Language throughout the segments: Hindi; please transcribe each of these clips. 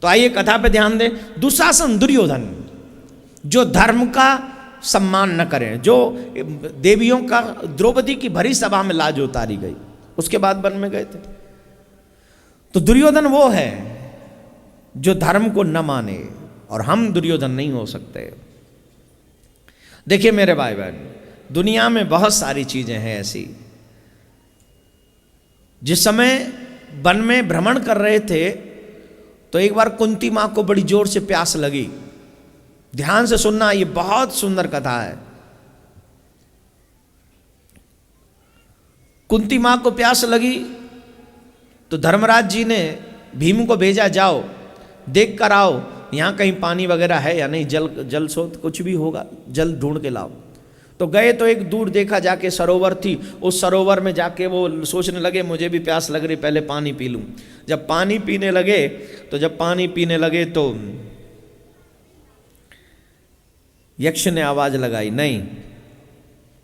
तो आइए कथा पे ध्यान दें। दुशासन दुर्योधन जो धर्म का सम्मान न करें, जो देवियों का द्रौपदी की भरी सभा में लाज उतारी गई, उसके बाद वन में गए थे। तो दुर्योधन वो है जो धर्म को न माने, और हम दुर्योधन नहीं हो सकते। देखिए मेरे भाई बहन, दुनिया में बहुत सारी चीजें हैं ऐसी। जिस समय वन में भ्रमण कर रहे थे तो एक बार कुंती मां को बड़ी जोर से प्यास लगी। ध्यान से सुनना, ये बहुत सुंदर कथा है। कुंती मां को प्यास लगी तो धर्मराज जी ने भीम को भेजा, जाओ देख कर आओ यहां कहीं पानी वगैरह है या नहीं, जल स्रोत कुछ भी होगा, जल ढूंढ के लाओ। तो गए तो एक दूर देखा जाके सरोवर थी, उस सरोवर में जाके वो सोचने लगे मुझे भी प्यास लग रही, पहले पानी पी लूं। जब पानी पीने लगे तो यक्ष ने आवाज लगाई, नहीं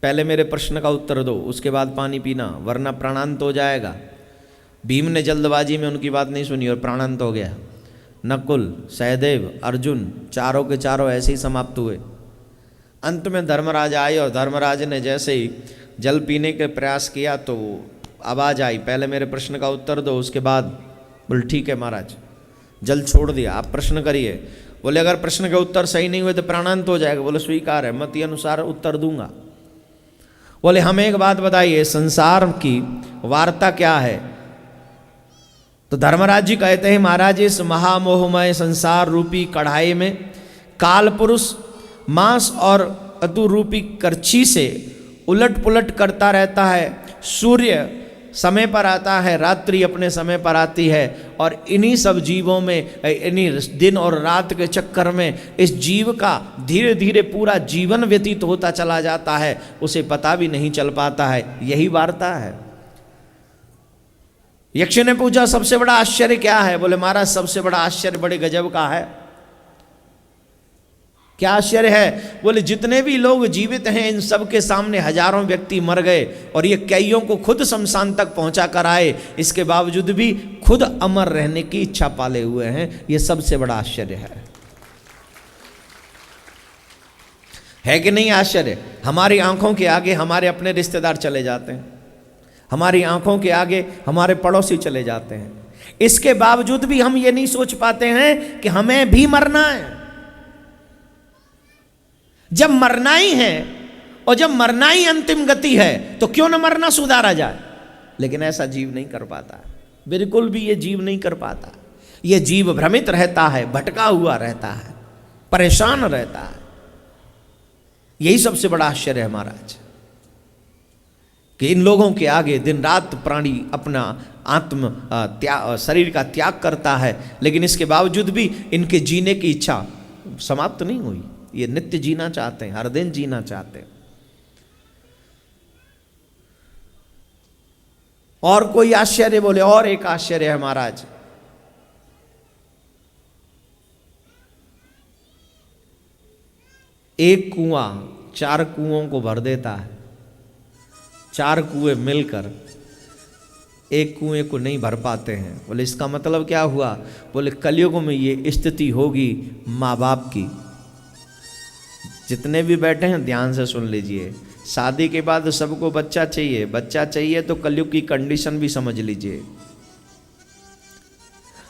पहले मेरे प्रश्न का उत्तर दो, उसके बाद पानी पीना, वरना प्राणांत हो जाएगा। भीम ने जल्दबाजी में उनकी बात नहीं सुनी और प्राणांत हो गया। नकुल, सहदेव, अर्जुन चारों के चारों ऐसे ही समाप्त हुए। अंत में धर्मराज आए और धर्मराज ने जैसे ही जल पीने के प्रयास किया तो आवाज आई, पहले मेरे प्रश्न का उत्तर दो, उसके बाद। बोले ठीक है महाराज। जल छोड़ दिया, आप प्रश्न करिए। बोले अगर प्रश्न के उत्तर सही नहीं हुए तो प्राणांत हो जाएगा। बोले स्वीकार है, मति अनुसार उत्तर दूंगा। बोले हमें एक बात बताइए, संसार की वार्ता क्या है? तो धर्मराज जी कहते हैं महाराज, इस महामोहमय संसार रूपी कढ़ाई में काल पुरुष मांस और अतु रूपी करछी से उलट पुलट करता रहता है। सूर्य समय पर आता है, रात्रि अपने समय पर आती है, और इन्हीं सब जीवों में, इन्हीं दिन और रात के चक्कर में इस जीव का धीरे धीरे पूरा जीवन व्यतीत होता चला जाता है, उसे पता भी नहीं चल पाता है। यही वार्ता है। यक्ष ने पूछा सबसे बड़ा आश्चर्य क्या है? बोले महाराज सबसे बड़ा आश्चर्य बड़े गजब का है। क्या आश्चर्य है? बोले जितने भी लोग जीवित हैं इन सब के सामने हजारों व्यक्ति मर गए और ये कईयों को खुद शमशान तक पहुंचा कर आए, इसके बावजूद भी खुद अमर रहने की इच्छा पाले हुए हैं। ये सबसे बड़ा आश्चर्य है कि नहीं आश्चर्य? हमारी आंखों के आगे हमारे अपने रिश्तेदार चले जाते हैं, हमारी आंखों के आगे हमारे पड़ोसी चले जाते हैं, इसके बावजूद भी हम ये नहीं सोच पाते हैं कि हमें भी मरना है। जब मरना ही है और जब मरना ही अंतिम गति है तो क्यों न मरना सुधारा जाए। लेकिन ऐसा जीव नहीं कर पाता, बिल्कुल भी ये जीव नहीं कर पाता। ये जीव भ्रमित रहता है, भटका हुआ रहता है, परेशान रहता है। यही सबसे बड़ा आश्चर्य है महाराज, कि इन लोगों के आगे दिन रात प्राणी अपना शरीर का त्याग करता है, लेकिन इसके बावजूद भी इनके जीने की इच्छा समाप्त नहीं हुई। ये नित्य जीना चाहते हैं, हर दिन जीना चाहते हैं। और कोई आश्चर्य? बोले और एक आश्चर्य है महाराज। एक कुआं 4 कुओं को भर देता है, 4 कुएं मिलकर एक कुएं को नहीं भर पाते हैं। बोले इसका मतलब क्या हुआ? बोले कलयुग में ये स्थिति होगी माँ बाप की। जितने भी बैठे हैं ध्यान से सुन लीजिए, शादी के बाद सबको बच्चा चाहिए, बच्चा चाहिए तो कलयुग की कंडीशन भी समझ लीजिए।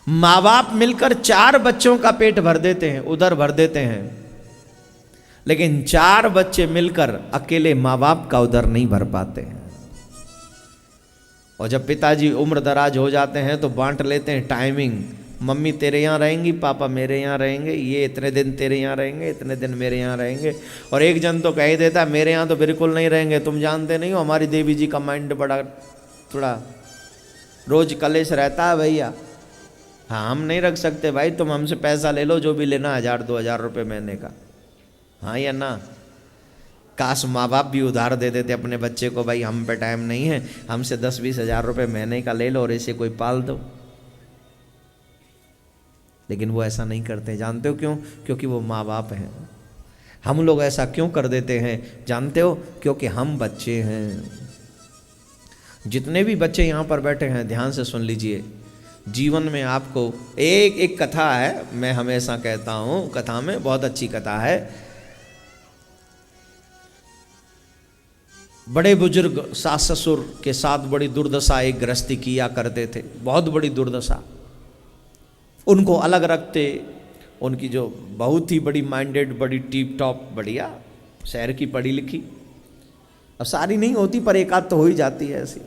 माँ बाप मिलकर 4 बच्चों का पेट भर देते हैं, उधर भर देते हैं, लेकिन 4 बच्चे मिलकर अकेले माँ बाप का उधर नहीं भर पाते हैं। और जब पिताजी उम्र दराज हो जाते हैं तो बांट लेते हैं टाइमिंग, मम्मी तेरे यहाँ रहेंगी, पापा मेरे यहाँ रहेंगे, ये इतने दिन तेरे यहाँ रहेंगे, इतने दिन मेरे यहाँ रहेंगे। और एक जन तो कह ही देता है मेरे यहाँ तो बिल्कुल नहीं रहेंगे, तुम जानते नहीं हो हमारी देवी जी का माइंड बड़ा थोड़ा रोज कलेश रहता है भैया। हाँ हम नहीं रख सकते भाई, तुम हमसे पैसा ले लो जो भी लेना, 1000-2000 रुपये महीने का। हाँ या ना? काश माँ बाप भी उधार दे देते अपने बच्चे को, भाई हम पे टाइम नहीं है, हमसे 10-20 हज़ार रुपये महीने का ले लो और इसे कोई पाल दो। लेकिन वो ऐसा नहीं करते। जानते हो क्यों? क्योंकि वो माँ बाप हैं। हम लोग ऐसा क्यों कर देते हैं जानते हो? क्योंकि हम बच्चे हैं। जितने भी बच्चे यहाँ पर बैठे हैं ध्यान से सुन लीजिए, जीवन में आपको एक एक कथा है, मैं हमेशा कहता हूं, कथा में बहुत अच्छी कथा है। बड़े बुजुर्ग सास ससुर के साथ बड़ी दुर्दशा एक गृहस्थी किया करते थे, बहुत बड़ी दुर्दशा। उनको अलग रखते, उनकी जो बहुत ही बड़ी माइंडेड, बड़ी टीप टॉप, बढ़िया शहर की पढ़ी लिखी, अब सारी नहीं होती पर एक आध तो हो ही जाती है ऐसी,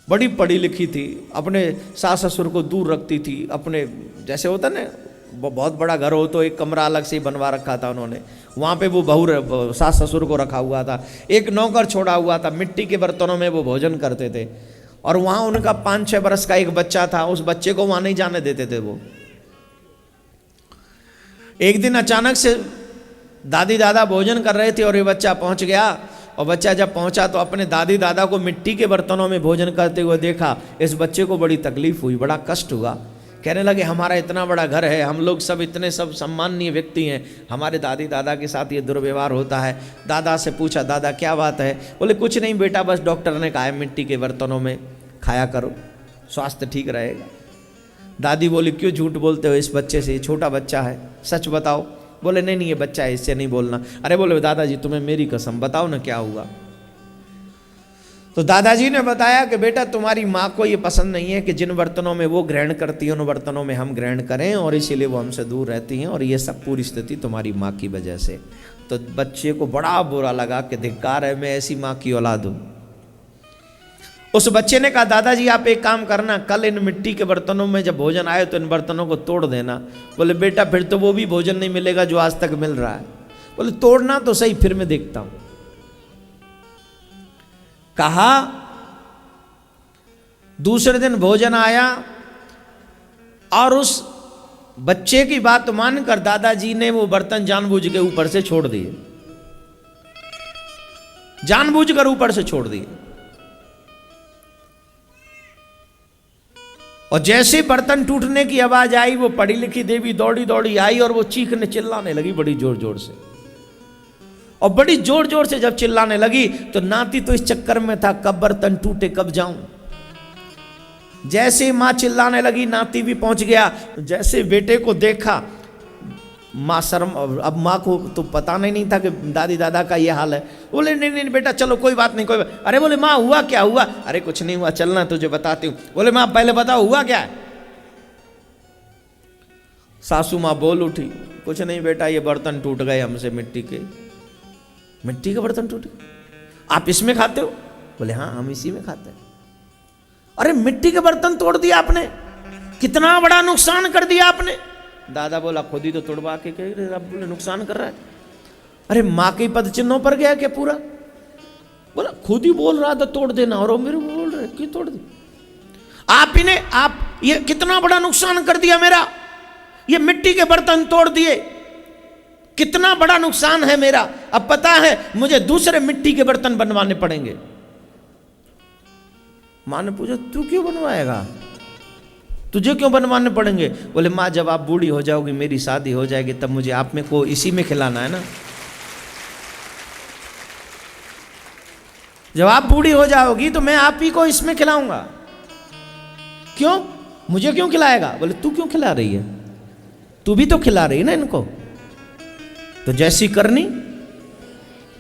बड़ी पढ़ी लिखी थी, अपने सास ससुर को दूर रखती थी। अपने जैसे होता ना, बहुत बड़ा घर हो तो एक कमरा अलग से ही बनवा रखा था उन्होंने, वहाँ पे वो बहू सास ससुर को रखा हुआ था। एक नौकर छोड़ा हुआ था, मिट्टी के बर्तनों में वो भोजन करते थे। और वहाँ उनका 5-6 बरस का एक बच्चा था, उस बच्चे को वहाँ नहीं जाने देते थे वो। एक दिन अचानक से दादी दादा भोजन कर रहे थे और ये बच्चा पहुँच गया। और बच्चा जब पहुंचा तो अपने दादी दादा को मिट्टी के बर्तनों में भोजन करते हुए देखा। इस बच्चे को बड़ी तकलीफ हुई, बड़ा कष्ट हुआ। कहने लगे हमारा इतना बड़ा घर है, हम लोग सब इतने सब सम्माननीय व्यक्ति हैं, हमारे दादी दादा के साथ ये दुर्व्यवहार होता है। दादा से पूछा, दादा क्या बात है? बोले कुछ नहीं बेटा, बस डॉक्टर ने कहा है मिट्टी के बर्तनों में खाया करो, स्वास्थ्य ठीक रहेगा। दादी बोली क्यों झूठ बोलते हो इस बच्चे से, छोटा बच्चा है, सच बताओ। बोले नहीं नहीं ये बच्चा है, इससे नहीं बोलना। अरे बोले दादाजी तुम्हें मेरी कसम, बताओ ना क्या हुआ। तो दादाजी ने बताया कि बेटा तुम्हारी माँ को ये पसंद नहीं है कि जिन बर्तनों में वो ग्रहण करती है उन बर्तनों में हम ग्रहण करें, और इसीलिए वो हमसे दूर रहती हैं, और ये सब पूरी स्थिति तुम्हारी माँ की वजह से। तो बच्चे को बड़ा बुरा लगा कि धिक्कार है, मैं ऐसी माँ की औलाद हूँ। उस बच्चे ने कहा दादाजी आप एक काम करना, कल इन मिट्टी के बर्तनों में जब भोजन आए तो इन बर्तनों को तोड़ देना। बोले बेटा फिर तो वो भी भोजन नहीं मिलेगा जो आज तक मिल रहा है। बोले तोड़ना तो सही, फिर मैं देखता हूं। कहा दूसरे दिन भोजन आया और उस बच्चे की बात मानकर दादाजी ने वो बर्तन जानबूझ के ऊपर से छोड़ दिए, जानबूझकर ऊपर से छोड़ दिए। और जैसे बर्तन टूटने की आवाज आई, वो पढ़ी लिखी देवी दौड़ी दौड़ी आई और वो चीखने चिल्लाने लगी बड़ी जोर जोर से। और बड़ी जोर जोर से जब चिल्लाने लगी तो नाती तो इस चक्कर में था कब बर्तन टूटे कब जाऊं। जैसे मां चिल्लाने लगी नाती भी पहुंच गया। जैसे बेटे को देखा, माँ शर्म, अब माँ को तो पता नहीं था कि दादी दादा का ये हाल है। बोले नहीं नहीं बेटा चलो कोई बात नहीं, कोई बात। अरे बोले माँ हुआ क्या हुआ? अरे कुछ नहीं हुआ, चलना तुझे बताती हूँ। बोले माँ पहले बताओ हुआ क्या है? सासू माँ बोल उठी, कुछ नहीं बेटा ये बर्तन टूट गए हमसे, मिट्टी के बर्तन टूटे। आप इसमें खाते हो? बोले हाँ हम इसी में खाते हैं। अरे मिट्टी के बर्तन तोड़ दिया आपने, कितना बड़ा नुकसान कर दिया आपने। दादा बोला खुद ही तो तोड़वा के अब बोले नुकसान कर रहा है। अरे माँ के पद चिन्हों पर गया क्या पूरा? बोला खुद ही बोल रहा था तोड़ देना, और मेरे को बोल रहे क्यों तोड़ दी? आप ये कितना बड़ा नुकसान कर दिया मेरा, ये मिट्टी के बर्तन तोड़ दिए, कितना बड़ा नुकसान है मेरा। अब पता है मुझे दूसरे मिट्टी के बर्तन बनवाने पड़ेंगे। माँ ने पूछा तू क्यों बनवाएगा, तुझे क्यों बनवाने पड़ेंगे? बोले माँ जब आप बूढ़ी हो जाओगी, मेरी शादी हो जाएगी, तब मुझे आप में को इसी में खिलाना है ना। जब आप बूढ़ी हो जाओगी तो मैं आप ही को इसमें खिलाऊंगा। क्यों, मुझे क्यों खिलाएगा? बोले तू क्यों खिला रही है, तू भी तो खिला रही है ना इनको। तो जैसी करनी,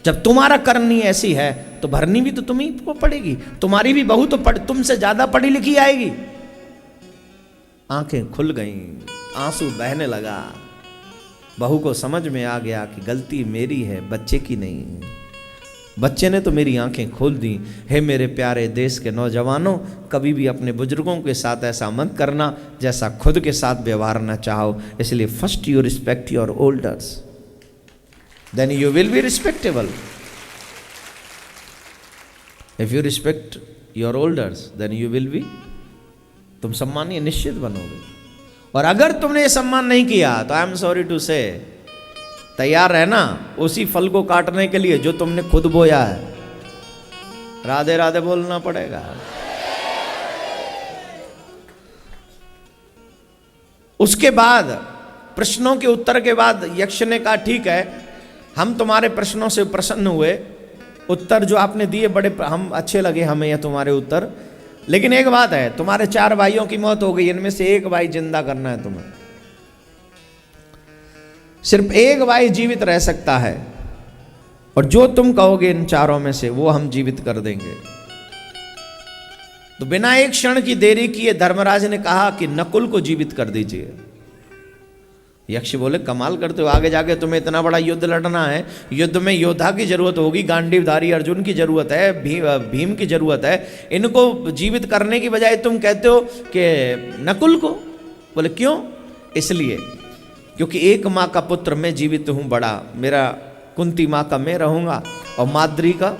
जब तुम्हारा करनी ऐसी है तो भरनी भी तो तुम्ही को पड़ेगी। तुम्हारी भी बहू तो तुमसे ज्यादा पढ़ी लिखी आएगी। आंखें खुल गईं, आंसू बहने लगा। बहू को समझ में आ गया कि गलती मेरी है, बच्चे की नहीं। बच्चे ने तो मेरी आंखें खोल दी। हे मेरे प्यारे देश के नौजवानों, कभी भी अपने बुजुर्गों के साथ ऐसा मत करना जैसा खुद के साथ व्यवहारना चाहो। इसलिए first you respect your olders, then you will be respectable. If you respect your olders then you will be, तुम सम्मानीय निश्चित बनोगे। और अगर तुमने ये सम्मान नहीं किया तो आई एम सॉरी टू से, तैयार रहना उसी फल को काटने के लिए जो तुमने खुद बोया है। राधे राधे बोलना पड़ेगा। उसके बाद प्रश्नों के उत्तर के बाद यक्ष ने कहा ठीक है, हम तुम्हारे प्रश्नों से प्रसन्न हुए, उत्तर जो आपने दिए बड़े हम अच्छे लगे हमें, यह तुम्हारे उत्तर। लेकिन एक बात है, तुम्हारे 4 भाइयों की मौत हो गई, इनमें से एक भाई जिंदा करना है तुम्हें। सिर्फ एक भाई जीवित रह सकता है, और जो तुम कहोगे इन 4 में से वो हम जीवित कर देंगे। तो बिना एक क्षण की देरी किए धर्मराज ने कहा कि नकुल को जीवित कर दीजिए। यक्ष बोले कमाल करते हो, आगे जाके तुम्हें इतना बड़ा युद्ध लड़ना है, युद्ध में योद्धा की जरूरत होगी, गांडीवधारी अर्जुन की जरूरत है, भीम की जरूरत है, इनको जीवित करने की बजाय तुम कहते हो कि नकुल को। बोले क्यों? इसलिए क्योंकि एक माँ का पुत्र मैं जीवित हूँ बड़ा, मेरा कुंती माँ का मैं रहूँगा और माद्री का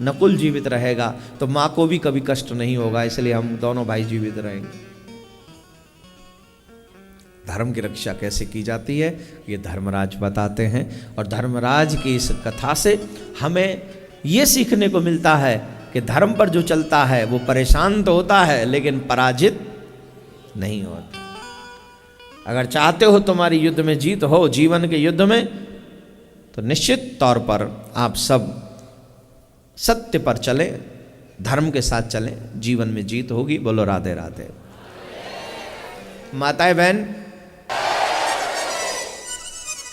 नकुल जीवित रहेगा, तो माँ को भी कभी कष्ट नहीं होगा, इसलिए हम दोनों भाई जीवित रहेंगे। धर्म की रक्षा कैसे की जाती है ये धर्मराज बताते हैं, और धर्मराज की इस कथा से हमें ये सीखने को मिलता है कि धर्म पर जो चलता है वो परेशान तो होता है लेकिन पराजित नहीं होता। अगर चाहते हो तुम्हारी युद्ध में जीत हो, जीवन के युद्ध में, तो निश्चित तौर पर आप सब सत्य पर चलें, धर्म के साथ चलें, जीवन में जीत होगी। बोलो राधे राधे। माताएं बहन,